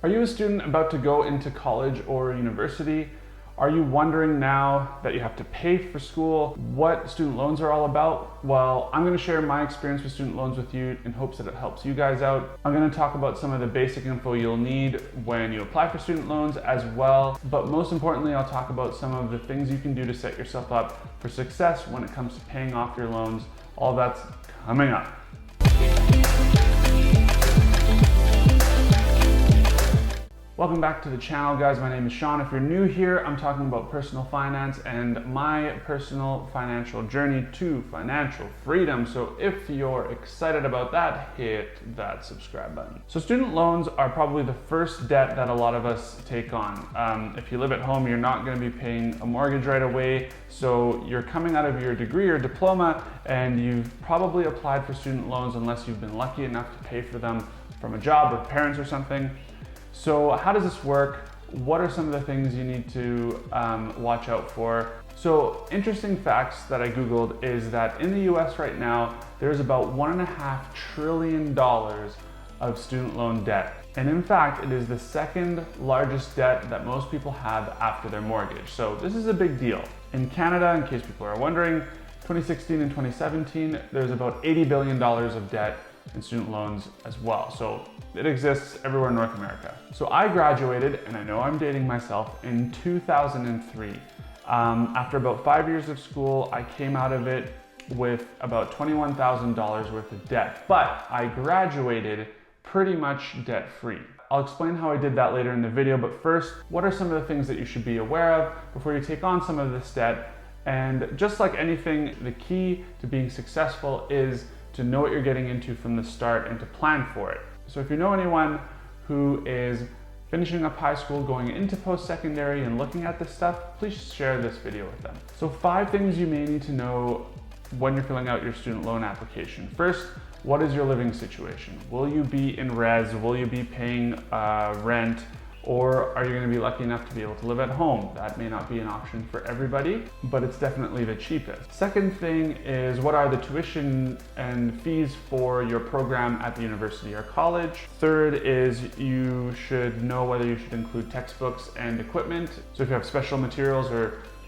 Are you a student about to go into college or university? Are you wondering now that you have to pay for school what student loans are all about? Well, I'm going to share my experience with student loans with you in hopes that it helps you guys out. I'm going to talk about some of the basic info you'll need when you apply for student loans as well. But most importantly, I'll talk about some of the things you can do to set yourself up for success when it comes to paying off your loans. All that's coming up. Welcome back to the channel, guys. My name is Sean. If you're new here, I'm talking about personal finance and my personal financial journey to financial freedom. So if you're excited about that, hit that subscribe button. So student loans are probably the first debt that a lot of us take on. If you live at home, you're not going to be paying a mortgage right away. So you're coming out of your degree or diploma and you've probably applied for student loans unless you've been lucky enough to pay for them from a job or parents or something. So how does this work? What are some of the things you need to watch out for? So interesting facts that I Googled is that in the US right now, there's about $1.5 trillion of student loan debt. And in fact, it is the second largest debt that most people have after their mortgage. So this is a big deal. In Canada, in case people are wondering, 2016 and 2017, there's about $80 billion of debt in student loans as well. So it exists everywhere in North America. So I graduated, and I know I'm dating myself, in 2003. After about 5 years of school, I came out of it with about $21,000 worth of debt, but I graduated pretty much debt-free. I'll explain how I did that later in the video, but first, what are some of the things that you should be aware of before you take on some of this debt? And just like anything, the key to being successful is to know what you're getting into from the start and to plan for it. So if you know anyone who is finishing up high school, going into post-secondary and looking at this stuff, please share this video with them. So 5 things you may need to know when you're filling out your student loan application. First, what is your living situation? Will you be in res? Will you be paying rent? Or are you going to be lucky enough to be able to live at home? That may not be an option for everybody, but it's definitely the cheapest. Second thing is, what are the tuition and fees for your program at the university or college? Third is, you should know whether you should include textbooks and equipment. So if you have special materials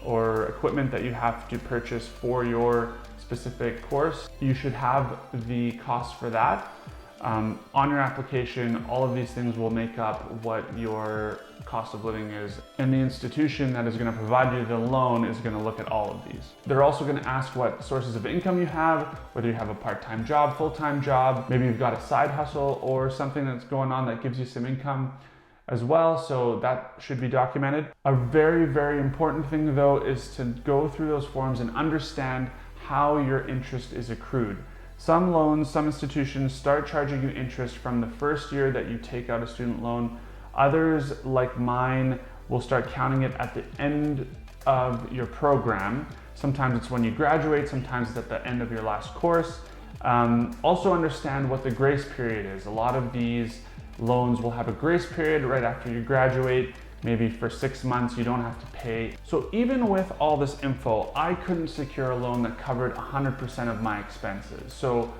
or equipment that you have to purchase for your specific course, you should have the cost for that. On your application, all of these things will make up what your cost of living is. And the institution that is going to provide you the loan is going to look at all of these. They're also going to ask what sources of income you have, whether you have a part-time job, full-time job, maybe you've got a side hustle or something that's going on that gives you some income as well. So that should be documented. A very, very important thing though is to go through those forms and understand how your interest is accrued. Some loans, some institutions start charging you interest from the first year that you take out a student loan. Others, like mine, will start counting it at the end of your program. Sometimes it's when you graduate, sometimes it's at the end of your last course. Also understand what the grace period is. A lot of these loans will have a grace period right after you graduate. Maybe for 6 months you don't have to pay. So even with all this info, I couldn't secure a loan that covered 100% of my expenses. So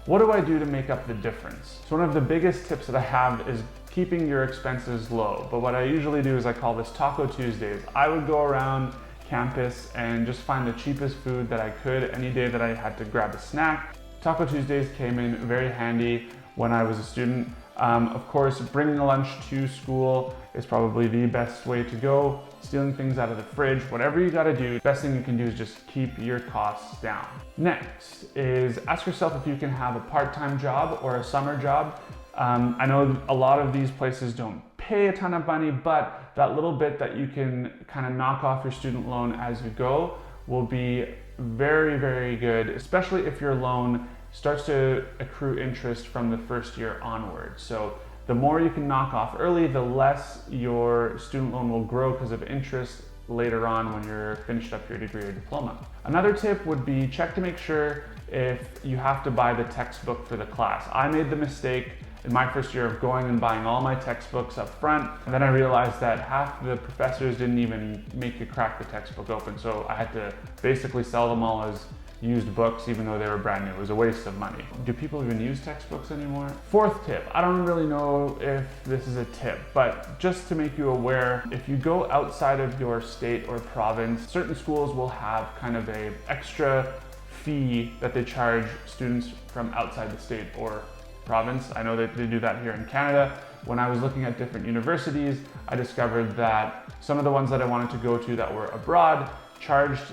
what do I do to make up the difference? So one of the biggest tips that I have is keeping your expenses low. But what I usually do is I call this Taco Tuesdays. I would go around campus and just find the cheapest food that I could any day that I had to grab a snack. Taco Tuesdays came in very handy when I was a student. Of course, bringing a lunch to school is probably the best way to go. Stealing things out of the fridge, whatever you gotta do, best thing you can do is just keep your costs down. Next is ask yourself if you can have a part-time job or a summer job. I know a lot of these places don't pay a ton of money, but that little bit that you can kind of knock off your student loan as you go will be very, very good, especially if your loan starts to accrue interest from the first year onward. So the more you can knock off early, the less your student loan will grow because of interest later on when you're finished up your degree or diploma. Another tip would be check to make sure if you have to buy the textbook for the class. I made the mistake in my first year of going and buying all my textbooks up front, and then I realized that half the professors didn't even make you crack the textbook open, so I had to basically sell them all as used books even though they were brand new. It was a waste of money. Do people even use textbooks anymore? Fourth tip, I don't really know if this is a tip, but just to make you aware, if you go outside of your state or province, certain schools will have kind of a extra fee that they charge students from outside the state or province. I know that they do that here in Canada. When I was looking at different universities, I discovered that some of the ones that I wanted to go to that were abroad charged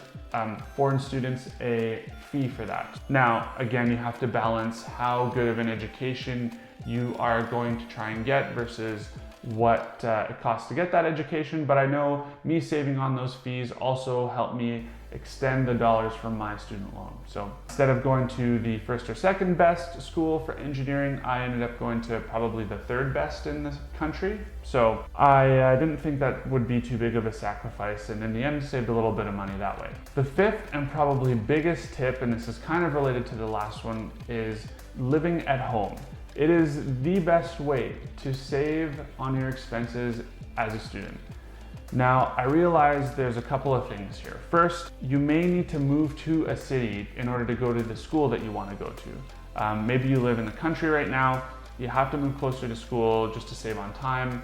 foreign students a fee for that. Now, again, you have to balance how good of an education you are going to try and get versus what it costs to get that education, but I know me saving on those fees also helped me extend the dollars from my student loan. So instead of going to the first or second best school for engineering, I ended up going to probably the third best in the country. So I didn't think that would be too big of a sacrifice, and in the end saved a little bit of money that way. The fifth and probably biggest tip, and this is kind of related to the last one, is living at home. It is the best way to save on your expenses as a student. Now, I realize there's a couple of things here. First, you may need to move to a city in order to go to the school that you want to go to. Maybe you live in the country right now, you have to move closer to school just to save on time.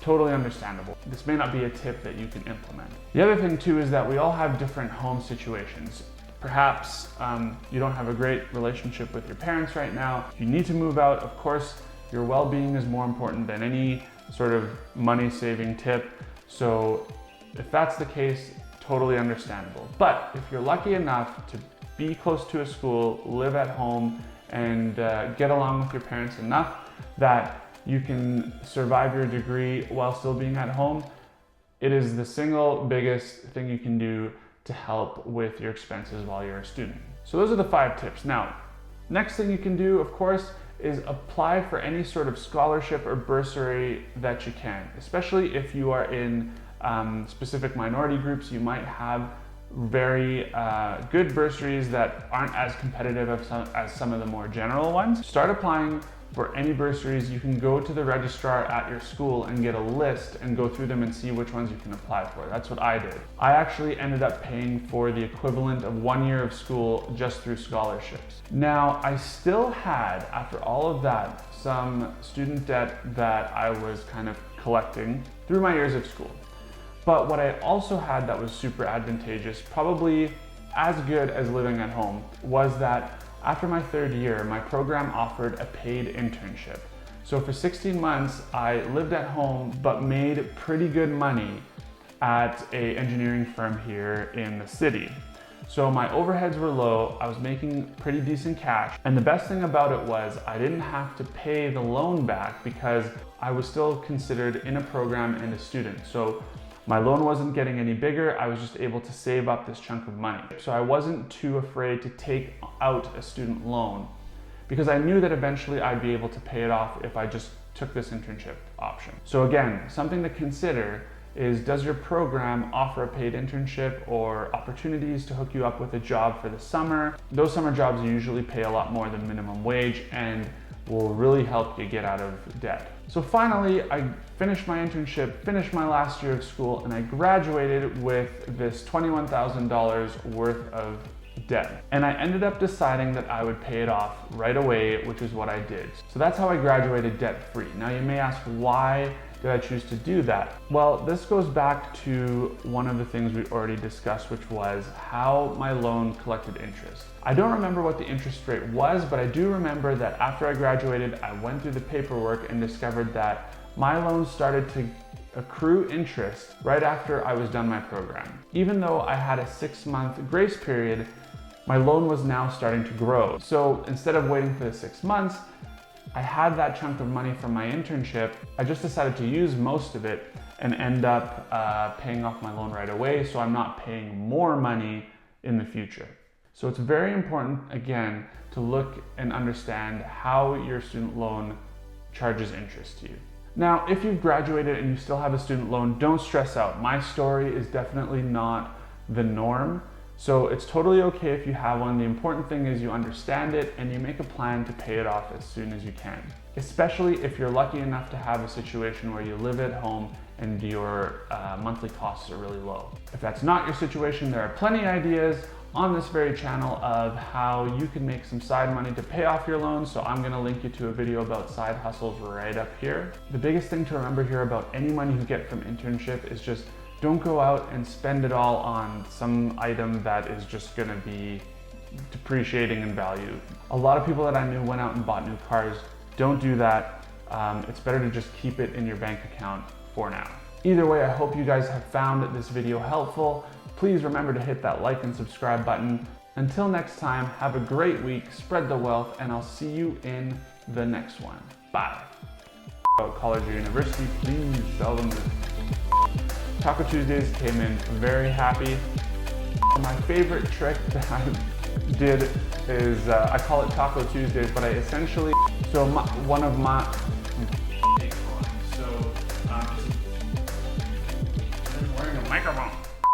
Totally understandable. This may not be a tip that you can implement. The other thing too is that we all have different home situations. Perhaps you don't have a great relationship with your parents right now. You need to move out. Of course, your well-being is more important than any sort of money-saving tip. So if that's the case, totally understandable. But if you're lucky enough to be close to a school, live at home, and get along with your parents enough that you can survive your degree while still being at home, it is the single biggest thing you can do to help with your expenses while you're a student. So those are the 5 tips. Now, next thing you can do, of course, is apply for any sort of scholarship or bursary that you can, especially if you are in specific minority groups. You might have very good bursaries that aren't as competitive as some of the more general ones. Start applying for any bursaries. You can go to the registrar at your school and get a list and go through them and see which ones you can apply for. That's what I did. I actually ended up paying for the equivalent of 1 year of school just through scholarships. Now, I still had, after all of that, some student debt that I was kind of collecting through my years of school. But what I also had that was super advantageous, probably as good as living at home, was that after my 3rd year, my program offered a paid internship. So for 16 months, I lived at home, but made pretty good money at an engineering firm here in the city. So my overheads were low, I was making pretty decent cash, and the best thing about it was I didn't have to pay the loan back because I was still considered in a program and a student. So my loan wasn't getting any bigger, I was just able to save up this chunk of money. So I wasn't too afraid to take out a student loan because I knew that eventually I'd be able to pay it off if I just took this internship option. So again, something to consider is, does your program offer a paid internship or opportunities to hook you up with a job for the summer? Those summer jobs usually pay a lot more than minimum wage and will really help you get out of debt. So finally, I finished my internship, finished my last year of school, and I graduated with this $21,000 worth of debt. And I ended up deciding that I would pay it off right away, which is what I did. So that's how I graduated debt-free. Now you may ask, why did I choose to do that? Well, this goes back to one of the things we already discussed, which was how my loan collected interest. I don't remember what the interest rate was, but I do remember that after I graduated, I went through the paperwork and discovered that my loan started to accrue interest right after I was done my program. Even though I had a 6-month grace period, my loan was now starting to grow. So instead of waiting for the 6 months, I had that chunk of money from my internship. I just decided to use most of it and end up paying off my loan right away, so I'm not paying more money in the future. So it's very important, again, to look and understand how your student loan charges interest to you. Now, if you've graduated and you still have a student loan, don't stress out. My story is definitely not the norm. So it's totally okay if you have one. The important thing is you understand it and you make a plan to pay it off as soon as you can. Especially if you're lucky enough to have a situation where you live at home and your monthly costs are really low. If that's not your situation, there are plenty of ideas on this very channel of how you can make some side money to pay off your loans. So I'm gonna link you to a video about side hustles right up here. The biggest thing to remember here about any money you get from internship is just don't go out and spend it all on some item that is just gonna be depreciating in value. A lot of people that I knew went out and bought new cars. Don't do that. It's better to just keep it in your bank account for now. Either way, I hope you guys have found this video helpful. Please remember to hit that like and subscribe button. Until next time, have a great week, spread the wealth, and I'll see you in the next one. Bye. About college or university, please tell them this. Taco Tuesdays came in very happy. My favorite trick that I did is, I call it Taco Tuesdays, but I essentially, I'm wearing a microphone.